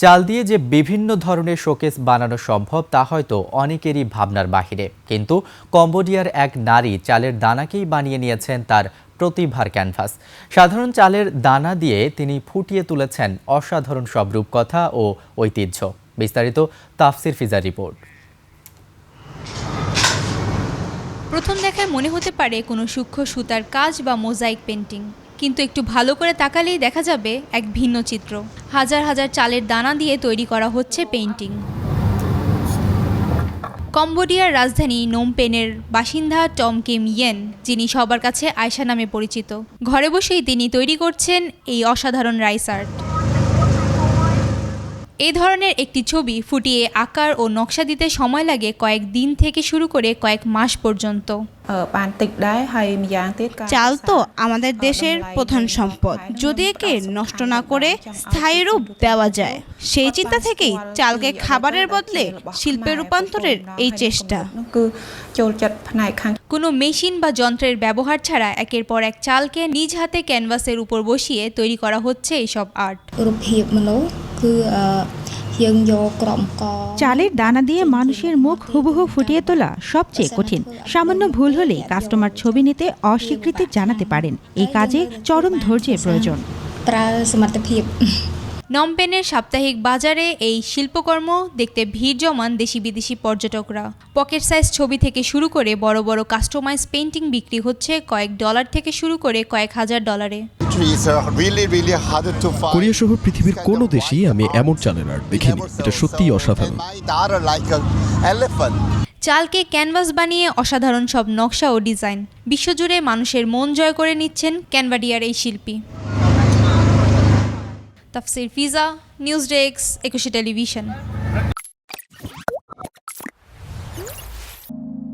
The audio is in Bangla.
চাল দিয়ে যে বিভিন্ন ধরনের শোকেস বানানো সম্ভব তা হয়তো অনেকেরই ভাবনার বাহিরে, কিন্তু কম্বোডিয়ার এক নারী চালের দানাকেই বানিয়ে নিয়েছেন তার প্রতিভার ক্যানভাস। সাধারণ চালের দানা দিয়ে তিনি ফুটিয়ে তুলেছেন অসাধারণ সব রূপকথা ও ঐতিহ্য। বিস্তারিত তাফসির ফিজার রিপোর্ট। প্রথম দেখায় মনে হতে পারে কোনো সূক্ষ্ম সুতার কাজ বা মোজাইক পেন্টিং, কিন্তু একটু ভালো করে তাকালেই দেখা যাবে এক ভিন্ন চিত্র। হাজার হাজার চালের দানা দিয়ে তৈরি করা হচ্ছে পেইন্টিং। কম্বোডিয়ার রাজধানী নোমপেনের বাসিন্দা টম কিম ইয়েন, যিনি সবার কাছে আয়শা নামে পরিচিত, ঘরে বসেই তিনি তৈরি করছেন এই অসাধারণ রাইস আর্ট। এই ধরনের একটি ছবি ফুটিয়ে আকার ও নকশা দিতে সময় লাগে কয়েক দিন থেকে শুরু করে কয়েক মাস পর্যন্ত। চাল তো আমাদের দেশের প্রধান সম্পদ, যদি একে নষ্ট না করে স্থায়ী রূপ দেওয়া যায়, সেই চিন্তা থেকেই চালকে খাবারের বদলে শিল্পে রূপান্তরের এই চেষ্টা। কোনো মেশিন বা যন্ত্রের ব্যবহার ছাড়া একের পর এক চালকে নিজ হাতে ক্যানভাসের উপর বসিয়ে তৈরি করা হচ্ছে এইসব আর্ট। চালের দানা দিয়ে মানুষের মুখ হুবহু ফুটিয়ে তোলা সবচেয়ে কঠিন। সামান্য ভুল হলেই কাস্টমার ছবি নিতে অস্বীকৃতি জানাতে পারেন। এই কাজে চরম ধৈর্যের প্রয়োজন। নমপেনের সাপ্তাহিক বাজারে এই শিল্পকর্ম দেখতে ভিড় জমান দেশি বিদেশি পর্যটকরা। পকেট সাইজ ছবি থেকে শুরু করে বড় বড় কাস্টমাইজ পেইন্টিং বিক্রি হচ্ছে কয়েক ডলার থেকে শুরু করে কয়েক হাজার ডলারে। কোরিয়া সহ পৃথিবীর কোনো দেশেই আমি এমন চালের আর্ট দেখিনি। এটা সত্যিই অসাধারণ। চালকে ক্যানভাস বানিয়ে অসাধারণ সব নকশা ও ডিজাইন। বিশ্বজুড়ে মানুষের মন জয় করে নিচ্ছেন ক্যানভাডিয়ার এই শিল্পী। তাফসির ফিজা, নিউজ ডেস্ক, একুশে টেলিভিশন।